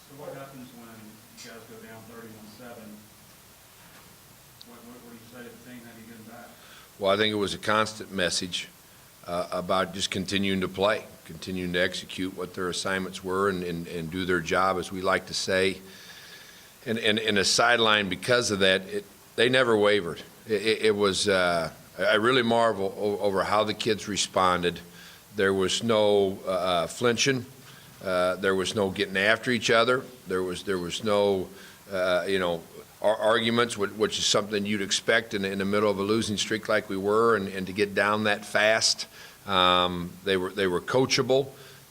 So what happens when you guys go down 31-7? What do you say to the team? How do you get them back? Well, I think it was a constant message about just continuing to play, continuing to execute what their assignments were and do their job, as we like to say. And a sideline, because of that, they never wavered. It was, I really marvel over how the kids responded. There was no flinching. There was no getting after each other. There was no, arguments, which is something you'd expect in the middle of a losing streak like we were, and to get down that fast. They were coachable.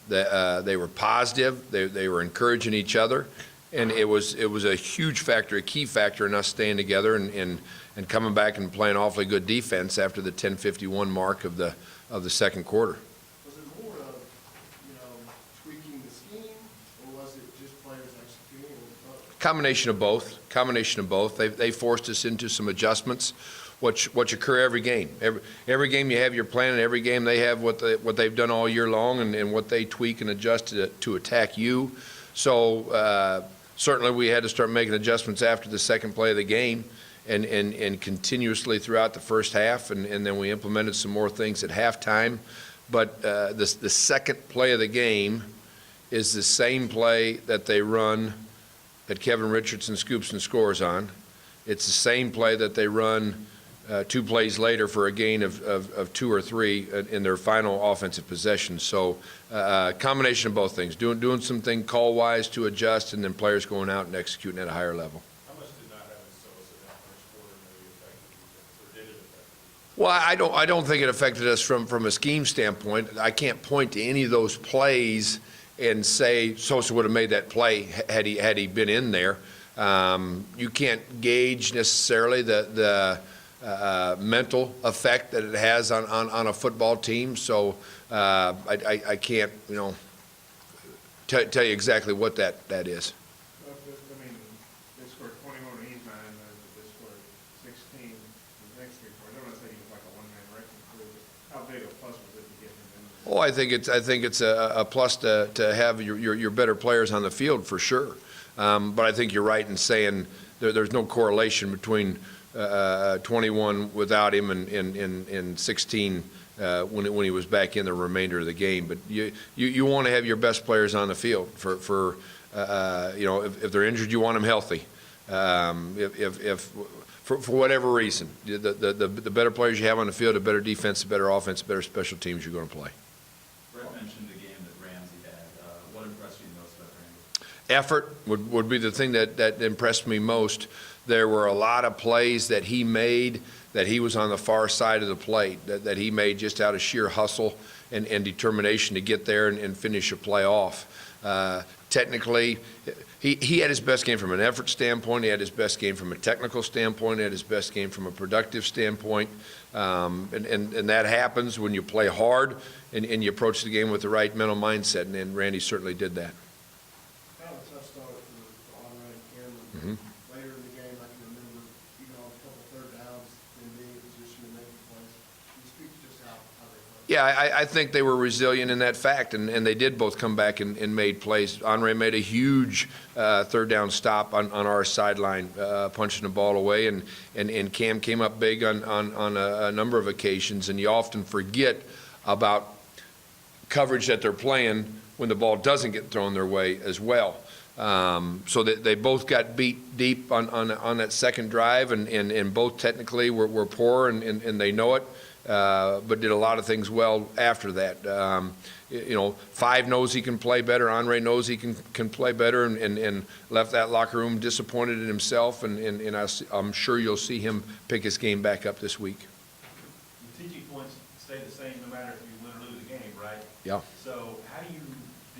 They were positive. They were encouraging each other, and it was a huge factor, a key factor in us staying together and coming back and playing awfully good defense after the 10:51 mark of the second quarter. Was it more of, tweaking the scheme, or was it just players executing? Combination of both. They forced us into some adjustments, which occur every game. Every game you have your plan, and every game they have what they've done all year long, and what they tweak and adjust to attack you. So certainly we had to start making adjustments after the second play of the game, and continuously throughout the first half, and then we implemented some more things at halftime. But the second play of the game is the same play that they run that Kevin Richardson scoops and scores on. It's the same play that they run 2 plays later for a gain of 2 or 3 in their final offensive possession. So combination of both things, doing something call-wise to adjust, and then players going out and executing at a higher level. How much did not having Sosa that first quarter maybe affect you, or did it affect you? Well, I don't think it affected us from a scheme standpoint. I can't point to any of those plays and say Sosa would have made that play had he been in there. You can't gauge necessarily the mental effect that it has on a football team. So I can't tell you exactly what that is. I mean, they scored 21 in Eastman, and they scored 16 in the next 3 quarters. I don't want to say he was like a one-man wrecking crew, but how big a plus was it to get him in? Oh, I think it's a plus to have your better players on the field for sure. But I think you're right in saying there's no correlation between 21 without him and 16 when he was back in the remainder of the game. But you want to have your best players on the field for if they're injured, you want them healthy. If for whatever reason, the better players you have on the field, the better defense, the better offense, the better special teams you're going to play. Brett mentioned the game that Ramsey had. What impressed you most about Ramsey? Effort would be the thing that impressed me most. There were a lot of plays that he made that he was on the far side of the plate, that he made just out of sheer hustle and determination to get there and finish a play off. Technically, he had his best game from an effort standpoint. He had his best game from a technical standpoint. He had his best game from a productive standpoint. And that happens when you play hard and you approach the game with the right mental mindset, and Randy certainly did that. Kind of a tough start for Andre and Cameron. Later in the game, I can remember, a couple third downs and being in position to make the plays. Can you speak to just how they played? Yeah, I think they were resilient in that fact, and they did both come back and made plays. Andre made a huge third down stop on our sideline, punching the ball away, and Cam came up big on a number of occasions, and you often forget about coverage that they're playing when the ball doesn't get thrown their way as well. So they both got beat deep on that second drive, and both technically were poor, and they know it. But did a lot of things well after that. Five knows he can play better. Andre knows he can play better, and left that locker room disappointed in himself. And I'm sure you'll see him pick his game back up this week. The teaching points stay the same no matter if you win or lose the game, right? Yeah. So how do you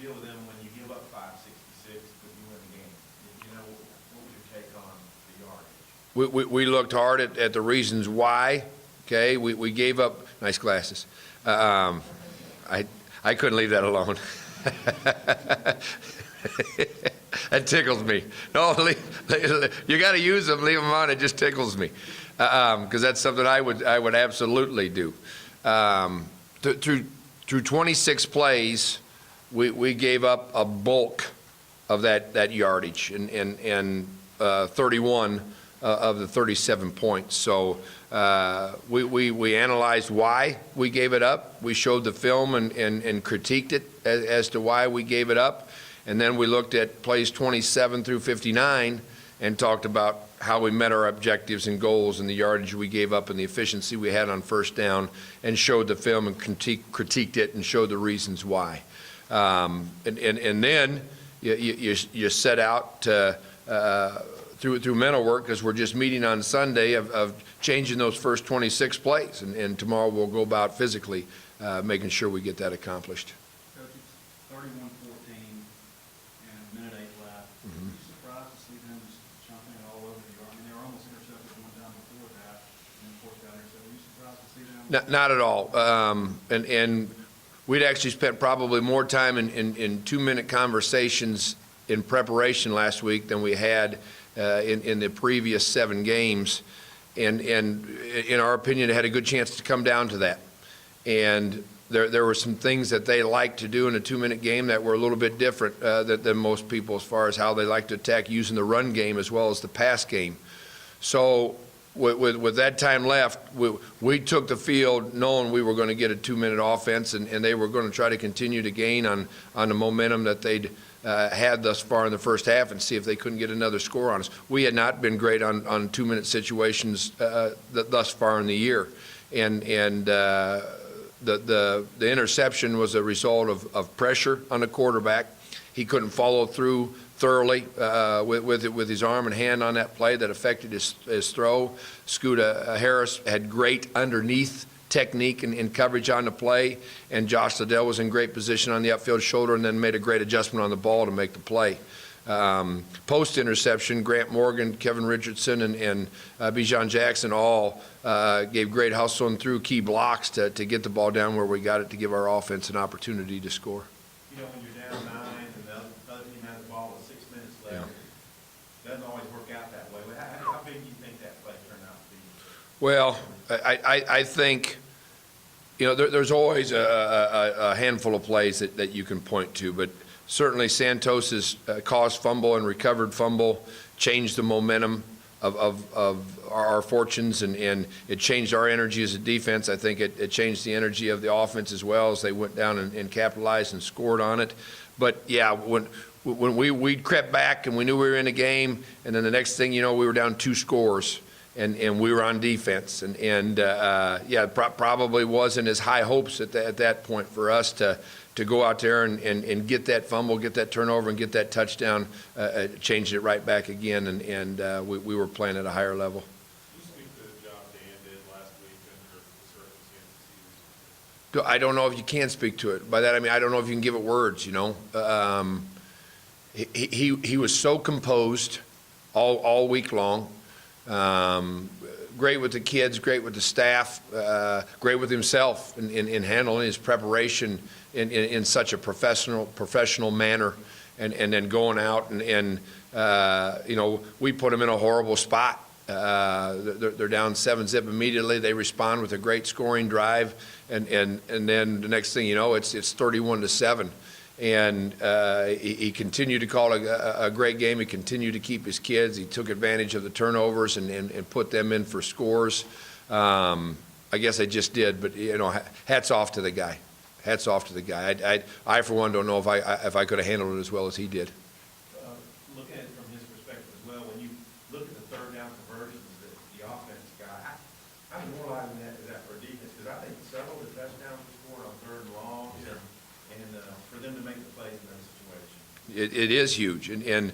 deal with them when you give up 566 but you win the game? What was your take on the yardage? We looked hard at the reasons why. Okay, we gave up nice glasses. I couldn't leave that alone. That tickles me. No, you got to use them. Leave them on. It just tickles me because that's something I would absolutely do. Through 26 plays, we gave up a bulk of that yardage and 31 of the 37 points. So we analyzed why we gave it up. We showed the film and critiqued it as to why we gave it up. And then we looked at plays 27 through 59 and talked about how we met our objectives and goals and the yardage we gave up and the efficiency we had on first down, and showed the film and critiqued it and showed the reasons why. And then you set out to, through mental work, because we're just meeting on Sunday, of changing those first 26 plays. And tomorrow we'll go about physically making sure we get that accomplished. Coach, it's 31-14 and a minute 8 left. Were you surprised to see them just jumping it all over the yard? I mean, they were almost intercepted one time before that, and then fourth down there. So were you surprised to see them? Not at all. And we'd actually spent probably more time in 2-minute conversations in preparation last week than we had in the previous 7 games. And in our opinion, it had a good chance to come down to that. And there were some things that they like to do in a 2-minute game that were a little bit different than most people, as far as how they like to attack using the run game as well as the pass game. So with that time left, we took the field knowing we were going to get a 2-minute offense, and they were going to try to continue to gain on the momentum that they'd had thus far in the first half, and see if they couldn't get another score on us. We had not been great on 2-minute situations thus far in the year, and the interception was a result of pressure on the quarterback. He couldn't follow through thoroughly with his arm and hand on that play that affected his throw. Scooter Harris had great underneath technique and coverage on the play, and Josh Liddell was in great position on the upfield shoulder and then made a great adjustment on the ball to make the play. Post-interception, Grant Morgan, Kevin Richardson, and Bijan Jackson all gave great hustle and threw key blocks to get the ball down where we got it, to give our offense an opportunity to score. You know, when you're down 9 and the other team has the ball with 6 minutes left, it doesn't always work out that way. How big do you think that play turned out to be? Well, I think, there's always a handful of plays that you can point to, but certainly Santos's caused fumble and recovered fumble changed the momentum of our fortunes, and it changed our energy as a defense. I think it changed the energy of the offense as well, as they went down and capitalized and scored on it. But yeah, when we crept back and we knew we were in a game, and then the next thing you know, we were down 2 scores. And we were on defense, probably wasn't as high hopes at that point for us to go out there and get that fumble, get that turnover, and get that touchdown, changed it right back again, and we were playing at a higher level. Can you speak to the job Dan did last week under the circumstances? I don't know if you can speak to it. By that I mean I don't know if you can give it words. He was so composed all week long. Great with the kids, great with the staff, great with himself in handling his preparation in such a professional manner, and then going out and we put him in a horrible spot. They're down 7-zip immediately. They respond with a great scoring drive, and then the next thing you know, it's 31-7. And he continued to call a great game. He continued to keep his kids. He took advantage of the turnovers and put them in for scores. I guess I just did, but hats off to the guy. Hats off to the guy. I for one don't know if I could have handled it as well as he did. Look at it from his perspective as well. When you look at the third down conversions that the offense got, how demoralizing is that for a defense? Because I think several of the touchdowns were scored on 3rd and long, and for them to make the plays in those situations. It is huge, and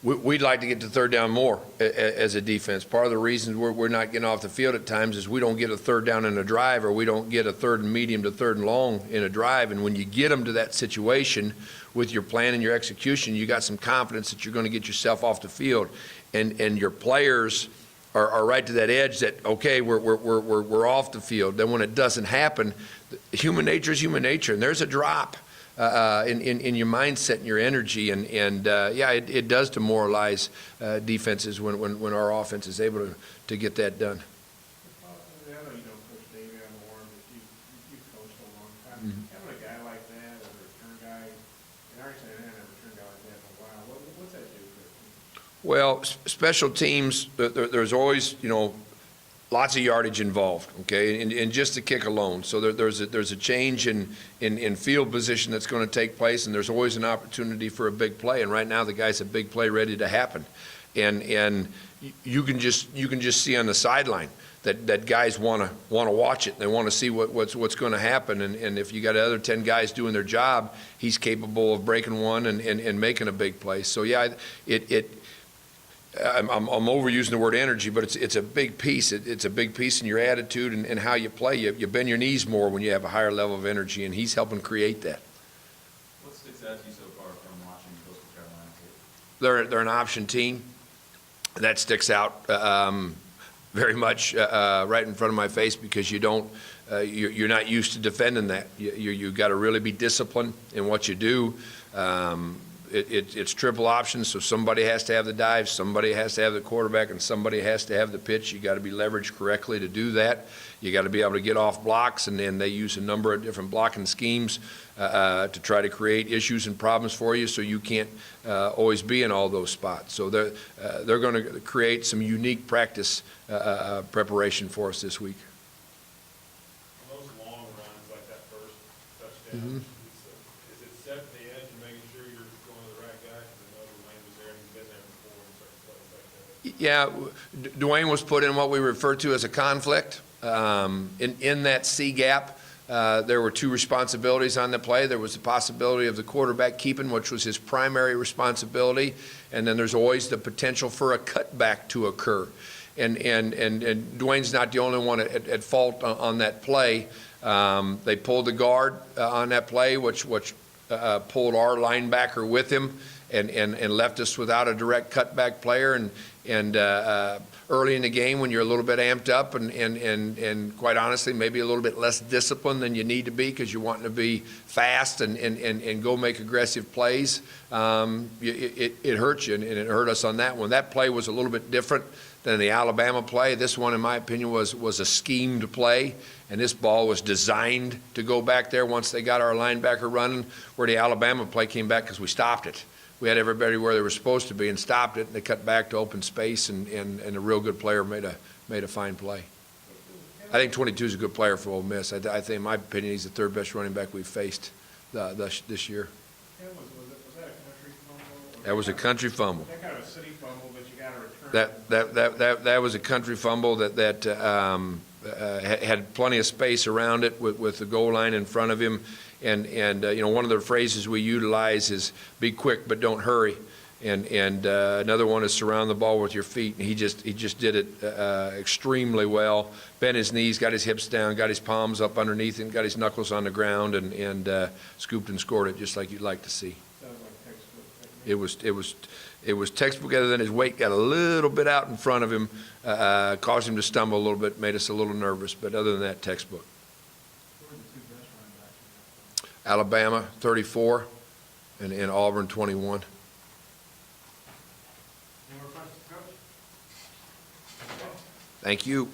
we'd like to get to 3rd down more as a defense. Part of the reason we're not getting off the field at times is we don't get a 3rd down in a drive, or we don't get a 3rd and medium to 3rd and long in a drive. And when you get them to that situation with your plan and your execution, you got some confidence that you're going to get yourself off the field, and your players are right to that edge that, okay, we're off the field. Then when it doesn't happen, human nature is human nature, and there's a drop in your mindset and your energy, and it does demoralize defenses when our offense is able to get that done. I know you don't coach Davey anymore, but you've coached a long time. Having a guy like that, a return guy, and I understand I had a return Well, special teams, there's always, lots of yardage involved, okay, and just the kick alone. So there's a change in field position that's going to take place, and there's always an opportunity for a big play. And right now, the guy's a big play ready to happen, and you can just see on the sideline that guys want to watch it. They want to see what's going to happen, and if you got other 10 guys doing their job, he's capable of breaking one and making a big play. So yeah, I'm overusing the word energy, but it's a big piece. It's a big piece in your attitude and how you play. You bend your knees more when you have a higher level of energy, and he's helping create that. What sticks out to you so far from watching Coastal Carolina? They're an option team. That sticks out very much right in front of my face because you're not used to defending that. You got to really be disciplined in what you do. It's triple options, so somebody has to have the dive, somebody has to have the quarterback, and somebody has to have the pitch. You got to be leveraged correctly to do that. You got to be able to get off blocks, and then they use a number of different blocking schemes to try to create issues and problems for you, so you can't always be in all those spots. So they're going to create some unique practice preparation for us this week. On those long runs, like that first touchdown, is it setting the edge and making sure you're going to the right guy? Because I know Dwayne was there and he's been there before in certain plays like that. Yeah, Dwayne was put in what we refer to as a conflict. In that C gap, there were two responsibilities on the play. There was the possibility of the quarterback keeping, which was his primary responsibility, and then there's always the potential for a cutback to occur. And Dwayne's not the only one at fault on that play. They pulled the guard on that play, which pulled our linebacker with him and left us without a direct cutback player. And early in the game, when you're a little bit amped up and quite honestly, maybe a little bit less disciplined than you need to be because you're wanting to be fast and go make aggressive plays, it hurts you, and it hurt us on that one. That play was a little bit different than the Alabama play. This one, in my opinion, was a schemed play, and this ball was designed to go back there once they got our linebacker running, where the Alabama play came back because we stopped it. We had everybody where they were supposed to be and stopped it, and they cut back to open space, and a real good player made a fine play. I think 22 is a good player for Ole Miss. I think, in my opinion, he's the third best running back we've faced this year. Was that a country fumble? That was a country fumble. That kind of a city fumble, but you got to return. That was a country fumble that had plenty of space around it with the goal line in front of him. And one of the phrases we utilize is be quick but don't hurry. And another one is surround the ball with your feet. And he just did it extremely well. Bent his knees, got his hips down, got his palms up underneath him, got his knuckles on the ground, and scooped and scored it just like you'd like to see. Sounds like textbook. It was textbook, other than his weight got a little bit out in front of him, caused him to stumble a little bit, made us a little nervous. But other than that, textbook. Who are the two best running backs? Alabama 34 and Auburn 21. Any more questions, Coach? Thank you.